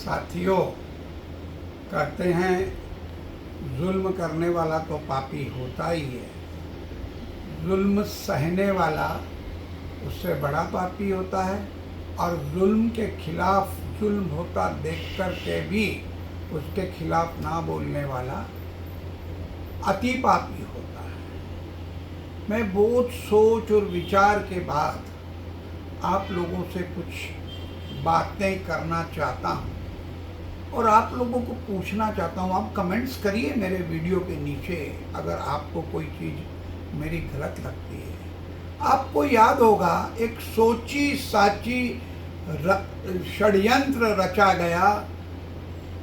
साथियों, कहते हैं जुल्म करने वाला तो पापी होता ही है, जुल्म सहने वाला उससे बड़ा पापी होता है, और जुल्म के खिलाफ जुल्म होता देख कर के भी उसके खिलाफ ना बोलने वाला अति पापी होता है। मैं बहुत सोच और विचार के बाद आप लोगों से कुछ बातें करना चाहता हूँ और आप लोगों को पूछना चाहता हूँ। आप कमेंट्स करिए मेरे वीडियो के नीचे अगर आपको कोई चीज़ मेरी गलत लगती है। आपको याद होगा एक सोची साची षड्यंत्र रचा गया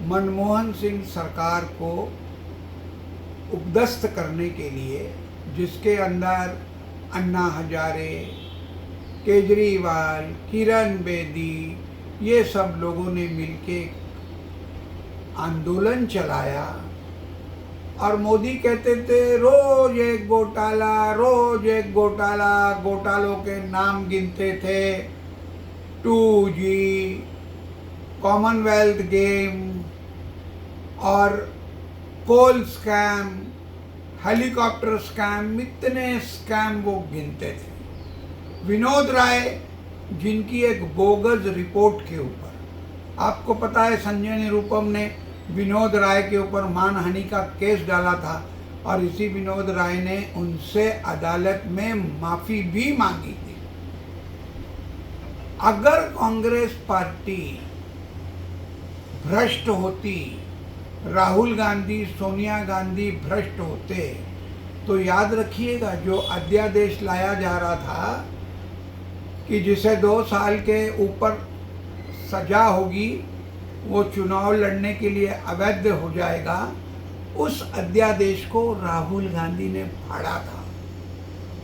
मनमोहन सिंह सरकार को उपदस्थ करने के लिए, जिसके अंदर अन्ना हजारे, केजरीवाल, किरण बेदी, ये सब लोगों ने मिलके आंदोलन चलाया और मोदी कहते थे रोज एक घोटाला, रोज एक घोटाला। घोटालों के नाम गिनते थे 2G, कॉमनवेल्थ गेम और कोल स्कैम, हेलीकॉप्टर स्कैम, इतने स्कैम वो गिनते थे। विनोद राय, जिनकी एक बोगस रिपोर्ट के ऊपर, आपको पता है संजय निरुपम ने विनोद राय के ऊपर मानहानि का केस डाला था और इसी विनोद राय ने उनसे अदालत में माफी भी मांगी थी। अगर कांग्रेस पार्टी भ्रष्ट होती, राहुल गांधी, सोनिया गांधी भ्रष्ट होते, तो याद रखिएगा जो अध्यादेश लाया जा रहा था कि जिसे 2 साल के ऊपर सजा होगी वो चुनाव लड़ने के लिए अवैध हो जाएगा, उस अध्यादेश को राहुल गांधी ने फाड़ा था।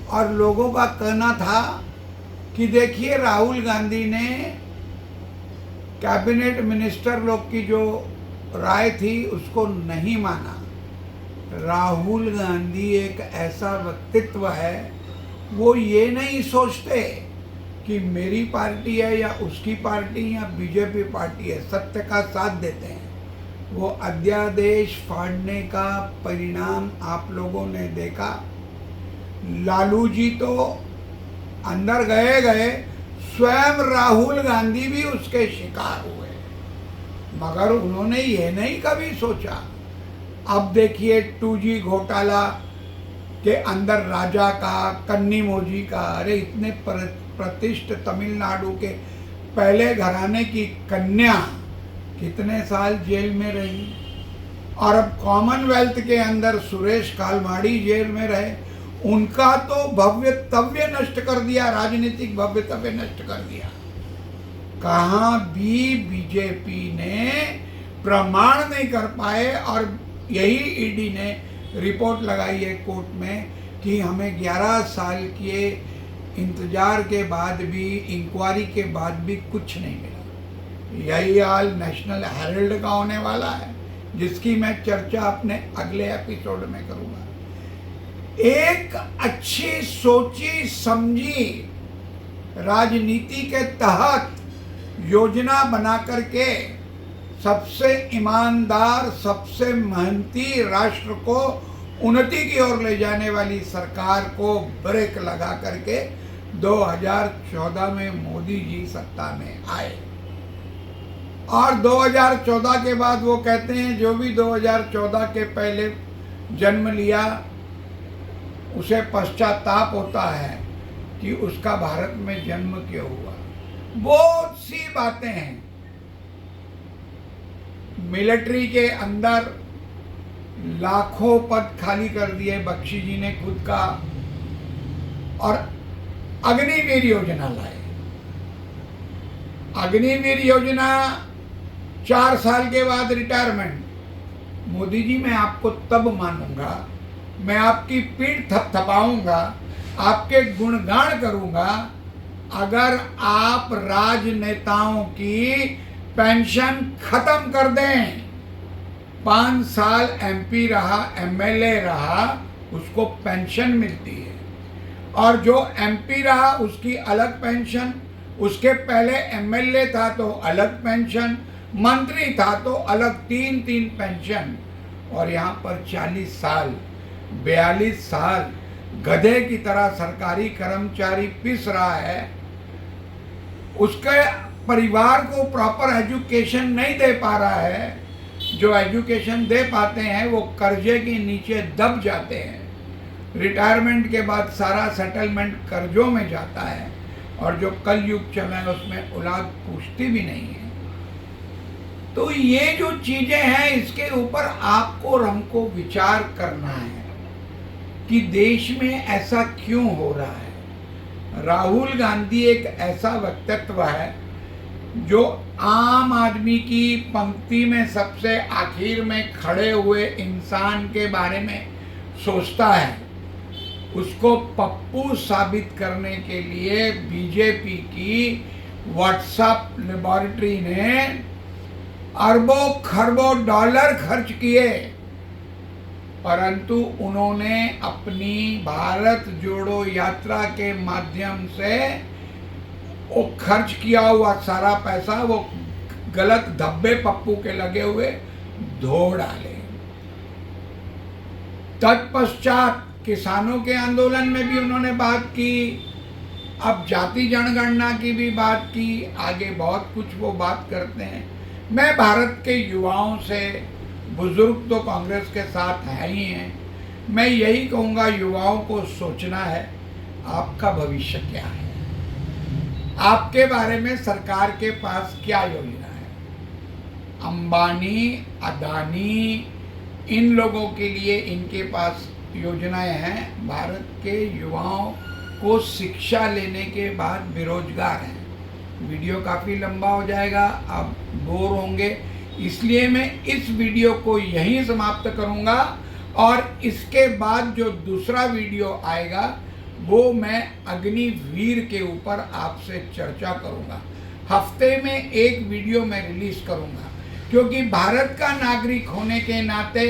और लोगों का कहना था कि देखिए राहुल गांधी ने कैबिनेट मिनिस्टर लोग की जो राय थी उसको नहीं माना। राहुल गांधी एक ऐसा व्यक्तित्व है, वो ये नहीं सोचते कि मेरी पार्टी है या उसकी पार्टी या बीजेपी पार्टी है, सत्य का साथ देते हैं। वो अध्यादेश फाड़ने का परिणाम आप लोगों ने देखा। लालू जी तो अंदर गए, स्वयं राहुल गांधी भी उसके शिकार हुए, मगर उन्होंने ये नहीं कभी सोचा। अब देखिए 2G घोटाला के अंदर राजा का, कन्नी मोजी का, अरे इतने प्रतिष्ठित तमिलनाडु के पहले घराने की कन्या कितने साल जेल में रही, और अब कॉमनवेल्थ के अंदर सुरेश कालमाड़ी जेल में रहे। उनका तो भव्यतव्य नष्ट कर दिया, राजनीतिक भव्यतव्य नष्ट कर दिया। कहाँ भी बीजेपी ने प्रमाण नहीं कर पाए, और यही ईडी ने रिपोर्ट लगाई है कोर्ट में कि हमें 11 साल के इंतजार के बाद भी, इंक्वायरी के बाद भी कुछ नहीं मिला। यही हाल नेशनल हेराल्ड का होने वाला है, जिसकी मैं चर्चा अपने अगले एपिसोड में करूंगा। एक अच्छी सोची समझी राजनीति के तहत योजना बना करके सबसे ईमानदार, सबसे मेहनती राष्ट्र को उन्नति की ओर ले जाने वाली सरकार को ब्रेक लगा करके 2014 में मोदी जी सत्ता में आए। और 2014 के बाद वो कहते हैं जो भी 2014 के पहले जन्म लिया उसे पश्चाताप होता है कि उसका भारत में जन्म क्यों हुआ। बहुत सी बातें हैं। मिलिट्री के अंदर लाखों पद खाली कर दिए बख्शी जी ने खुद का, और अग्निवीर योजना लाए। अग्निवीर योजना 4 साल के बाद रिटायरमेंट। मोदी जी मैं आपको तब मानूंगा, मैं आपकी पीठ थपथपाऊंगा, आपके गुणगान करूंगा, अगर आप राजनेताओं की पेंशन खत्म कर दें। 5 साल MP रहा, MLA रहा, उसको पेंशन मिलती है, और जो MP रहा उसकी अलग पेंशन, उसके पहले MLA था तो अलग पेंशन, मंत्री था तो अलग 3-3 पेंशन, और यहाँ पर 40 साल 42 साल गधे की तरह सरकारी कर्मचारी पिस रहा है। उसके परिवार को प्रॉपर एजुकेशन नहीं दे पा रहा है। जो एजुकेशन दे पाते हैं वो कर्जे के नीचे दब जाते हैं। रिटायरमेंट के बाद सारा सेटलमेंट कर्जों में जाता है, और जो कल युग चला है उसमें औलाद पूछती भी नहीं है। तो ये जो चीजें हैं इसके ऊपर आपको और हमको विचार करना है कि देश में ऐसा क्यों हो रहा है। राहुल गांधी एक ऐसा व्यक्तित्व है जो आम आदमी की पंक्ति में सबसे आखिर में खड़े हुए इंसान के बारे में सोचता है। उसको पप्पू साबित करने के लिए बीजेपी की व्हाट्सएप लेबोरेटरी ने अरबों खरबों डॉलर खर्च किए, परंतु उन्होंने अपनी भारत जोड़ो यात्रा के माध्यम से वो खर्च किया हुआ सारा पैसा वो गलत धब्बे पप्पू के लगे हुए धो डाले। तत्पश्चात किसानों के आंदोलन में भी उन्होंने बात की, अब जाति जनगणना की भी बात की, आगे बहुत कुछ वो बात करते हैं। मैं भारत के युवाओं से, बुजुर्ग तो कांग्रेस के साथ है ही हैं, मैं यही कहूँगा युवाओं को सोचना है आपका भविष्य क्या है, आपके बारे में सरकार के पास क्या योजना है। अंबानी, अदानी, इन लोगों के लिए इनके पास योजनाएं हैं। भारत के युवाओं को शिक्षा लेने के बाद बेरोजगार हैं। वीडियो काफ़ी लंबा हो जाएगा, आप बोर होंगे, इसलिए मैं इस वीडियो को यहीं समाप्त करूंगा, और इसके बाद जो दूसरा वीडियो आएगा वो मैं अग्निवीर के ऊपर आपसे चर्चा करूंगा। हफ्ते में एक वीडियो मैं रिलीज करूंगा, क्योंकि भारत का नागरिक होने के नाते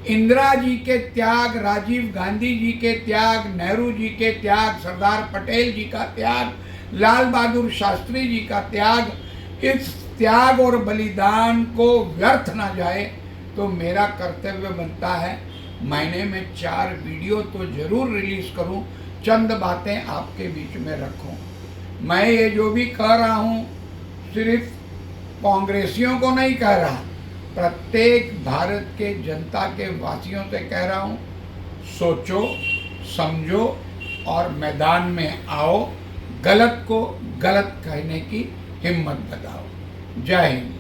इंदिरा जी के त्याग, राजीव गांधी जी के त्याग, नेहरू जी के त्याग, सरदार पटेल जी का त्याग, लाल बहादुर शास्त्री जी का त्याग, इस त्याग और बलिदान को व्यर्थ ना जाए, तो मेरा कर्तव्य बनता है महीने में 4 वीडियो तो जरूर रिलीज करूं, चंद बातें आपके बीच में रखूं। मैं ये जो भी कह रहा हूं सिर्फ कांग्रेसियों को नहीं कह रहा, प्रत्येक भारत के जनता के वासियों से कह रहा हूं। सोचो, समझो और मैदान में आओ, गलत को गलत कहने की हिम्मत बताओ। जय हिंद।